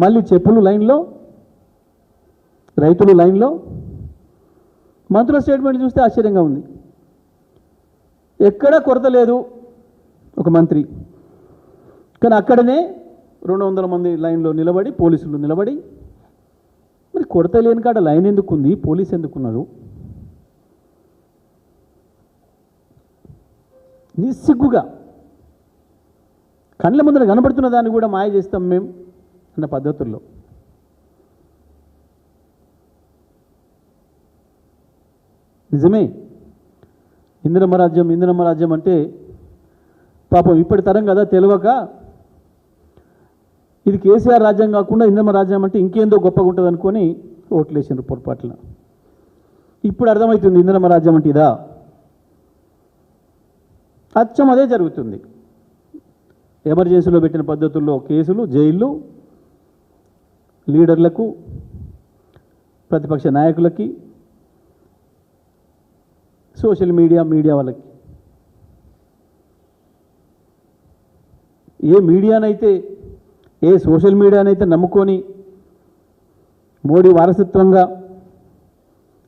మళ్ళీ చెప్పులు లైన్లో, రైతులు లైన్లో. మంత్రుల స్టేట్మెంట్ చూస్తే ఆశ్చర్యంగా ఉంది. ఎక్కడా కొరత లేదు ఒక మంత్రి, కానీ అక్కడనే 200 మంది లైన్లో నిలబడి, పోలీసులు నిలబడి, మరి కొరత లేని కాడ లైన్ ఎందుకుంది, పోలీసు ఎందుకున్నారు? నిస్సిగ్గుగా కళ్ళ ముందర కనబడుతున్న దాన్ని కూడా మాయ చేస్తాం మేము అన్న పద్ధతుల్లో. నిజమే, ఇందిరమ్మ రాజ్యం అంటే పాపం ఇప్పటి తరం కదా తెలియక ఇది కేసీఆర్ రాజ్యం కాకుండా ఇందిరమ్మ రాజ్యం అంటే ఇంకేందో గొప్పగా ఉంటుంది అనుకొని ఓట్లేసారు పొరపాట్ల. ఇప్పుడు అర్థమవుతుంది ఇందిరమ్మ రాజ్యం అంటే ఇదా. అచ్చం అదే జరుగుతుంది. ఎమర్జెన్సీలో పెట్టిన పద్ధతుల్లో కేసులు, జైళ్ళు, లీడర్లకు, ప్రతిపక్ష నాయకులకి, సోషల్ మీడియా వాళ్ళకి. ఏ మీడియానైతే, ఏ సోషల్ మీడియానైతే నమ్ముకొని మోడీ వారసత్వంగా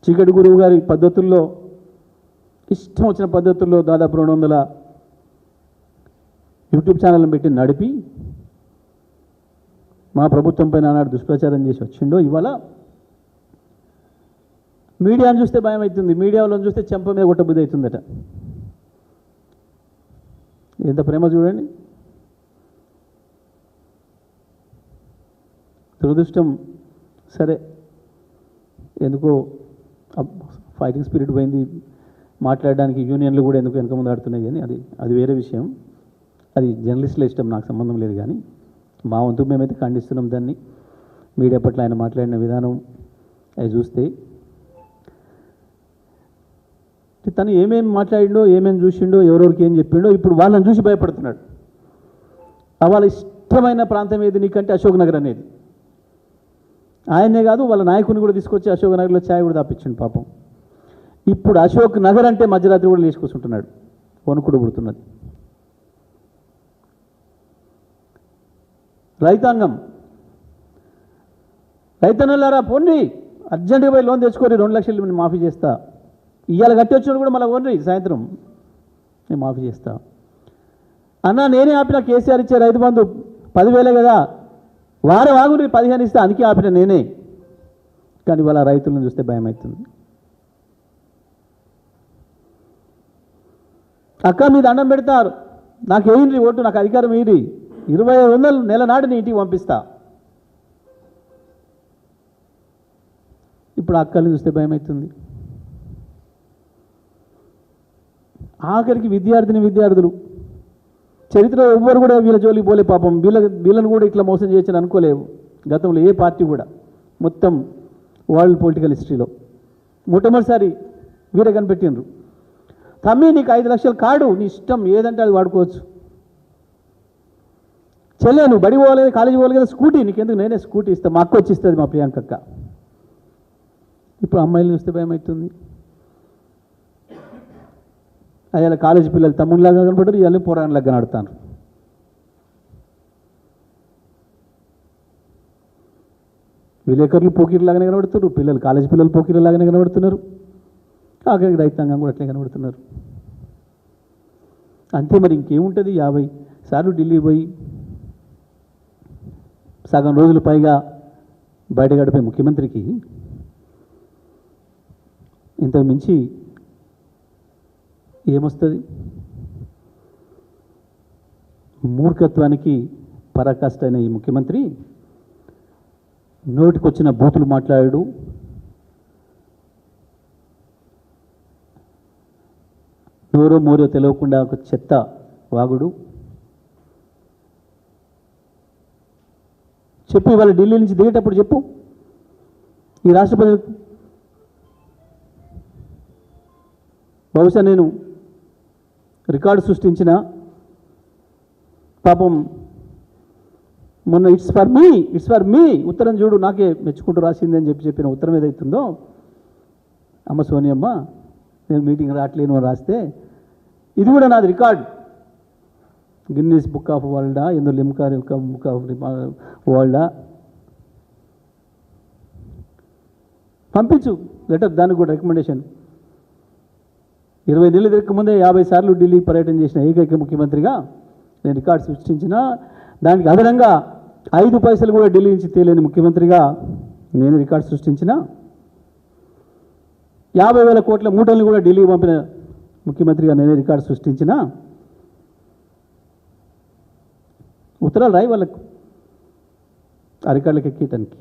చీకటి గురువు గారి పద్ధతుల్లో, ఇష్టం వచ్చిన పద్ధతుల్లో దాదాపు 200 యూట్యూబ్ ఛానళ్ళను పెట్టి నడిపి మా ప్రభుత్వం పైన ఆనాడు దుష్ప్రచారం చేసి వచ్చిండో, ఇవాళ మీడియాను చూస్తే భయం అవుతుంది. మీడియా వాళ్ళని చూస్తే చెంప మీద కొట్టబుద్ధి అవుతుందట. ఎంత ప్రేమ చూడండి. దురదృష్టం. సరే, ఎందుకో ఫైటింగ్ స్పిరిట్ పోయింది, మాట్లాడడానికి యూనియన్లు కూడా ఎందుకు వెనక ముందు ఆడుతున్నాయి, కానీ అది వేరే విషయం. అది జర్నలిస్టుల ఇష్టం, నాకు సంబంధం లేదు. కానీ మా వంతు మేమైతే ఖండిస్తున్నాం దాన్ని. మీడియా పట్ల ఆయన మాట్లాడిన విధానం అవి చూస్తే తను ఏమేమి మాట్లాడిండో, ఏమేమి చూసిండో, ఎవరెవరికి ఏం చెప్పిండో ఇప్పుడు వాళ్ళని చూసి భయపడుతున్నాడు. వాళ్ళ ఇష్టమైన ప్రాంతం ఏది నీకంటే అశోక్ నగర్ అనేది. ఆయనే కాదు, వాళ్ళ నాయకుని కూడా తీసుకొచ్చి అశోక్ నగర్లో ఛాయ్ కూడా తాపించండి పాపం. ఇప్పుడు అశోక్ నగర్ అంటే మధ్యరాత్రి కూడా లేచుకొస్తుంటున్నాడు, వణుకుడు పుడుతున్నది. రైతన్నలారా పోండి, అర్జెంటుగా పోయి లోన్ తెచ్చుకొని 2 లక్షలు మాఫీ చేస్తా. ఇవాళ కట్టి వచ్చిన కూడా మళ్ళీ పోండి, సాయంత్రం నేను మాఫీ చేస్తా. అన్న నేనే ఆపిన, కేసీఆర్ ఇచ్చే రైతు బంధు 10,000 కదా, వారం ఆగుని 15 ఇస్తా, అందుకే ఆపిన నేనే. కానీ వాళ్ళ రైతులను చూస్తే భయం అవుతుంది. అక్క మీ దండం పెడతారు, నాకు వేయండి ఓటు, నాకు అధికారం వేయండి, 2500 నెల నాడు నీ ఇంటికి పంపిస్తా. ఇప్పుడు అక్కల్ని చూస్తే భయం అవుతుంది. ఆఖరికి విద్యార్థులు చరిత్రలో ఎవ్వరు కూడా వీళ్ళ జోలికి పోలే పాపం. వీళ్ళని కూడా ఇట్లా మోసం చేయొచ్చని అనుకోలేవు గతంలో ఏ పార్టీ కూడా. మొత్తం వరల్డ్ పొలిటికల్ హిస్టరీలో మొట్టమొదటిసారి వీరే కనిపెట్టిండ్రు. తమ్మి నీకు 5 లక్షల కార్డు, నీ ఇష్టం ఏదంటే అది వాడుకోవచ్చు. చెల్లె నువ్వు బడి పోవాలి, కాలేజీ పోవాలి కదా, స్కూటీ నీకెందుకు, నేనే స్కూటీ ఇస్తాను, మా అక్క వచ్చి ఇస్తుంది, మా ప్రియాంకక్క. ఇప్పుడు అమ్మాయిలు చూస్తే భయం అవుతుంది. అయ్యాల కాలేజీ పిల్లలు తమ్ముళ్ళలాగా కనపడరు, ఇవాళ పోరాణలాగా కనబడతాను. విలేకరులు పోకీర్లాగానే కనబడుతున్నారు, కాలేజీ పిల్లలు పోకీర్లాగానే కనబడుతున్నారు, ఆఖరికి రైతాంగం కూడా అట్లే కనబడుతున్నారు. అంతే మరి ఇంకేముంటుంది. 50 సార్లు ఢిల్లీ పోయి సగం రోజులు పైగా బయట గడిపే ముఖ్యమంత్రికి ఇంతకు మించి ఏమొస్తుంది? మూర్ఖత్వానికి పరాకాష్ట అయిన ఈ ముఖ్యమంత్రి నోటికొచ్చిన బూతులు మాట్లాడాడు. నోరో మోరో తెలియకుండా ఒక చెత్త వాగుడు. చెప్పు, ఇవాళ ఢిల్లీ నుంచి దిగేటప్పుడు చెప్పు ఈ రాష్ట్రపతి. బహుశా నేను రికార్డు సృష్టించిన పాపం మొన్న ఇట్స్ ఫర్ మీ ఉత్తరం చూడు, నాకే మెచ్చుకుంటూ రాసింది అని చెప్పిన ఉత్తరం ఏదైతుందో, అమ్మ సోనియమ్మ నేను మీటింగ్ రావట్లేను అని రాస్తే, ఇది కూడా నాది రికార్డ్. గిన్నీస్ బుక్ ఆఫ్ వరల్డా, ఎందో లిమ్కా బుక్ ఆఫ్ వరల్డా, పంపించు లెటర్, దానికి కూడా రికమెండేషన్. 20 నెలలు తిరగకముందే 50 సార్లు ఢిల్లీ పర్యటన చేసిన ఏకైక ముఖ్యమంత్రిగా నేను రికార్డు సృష్టించిన, దానికి అదనంగా 5 పైసలు కూడా ఢిల్లీ నుంచి తేలేని ముఖ్యమంత్రిగా నేను రికార్డు సృష్టించిన, 50,000 కోట్ల మూటలను కూడా ఢిల్లీ పంపిన ముఖ్యమంత్రిగా నేనే రికార్డు సృష్టించిన. ఉత్తరాలు రాయి వాళ్ళకు ఆ రికార్డులకు ఎక్కేయటానికి.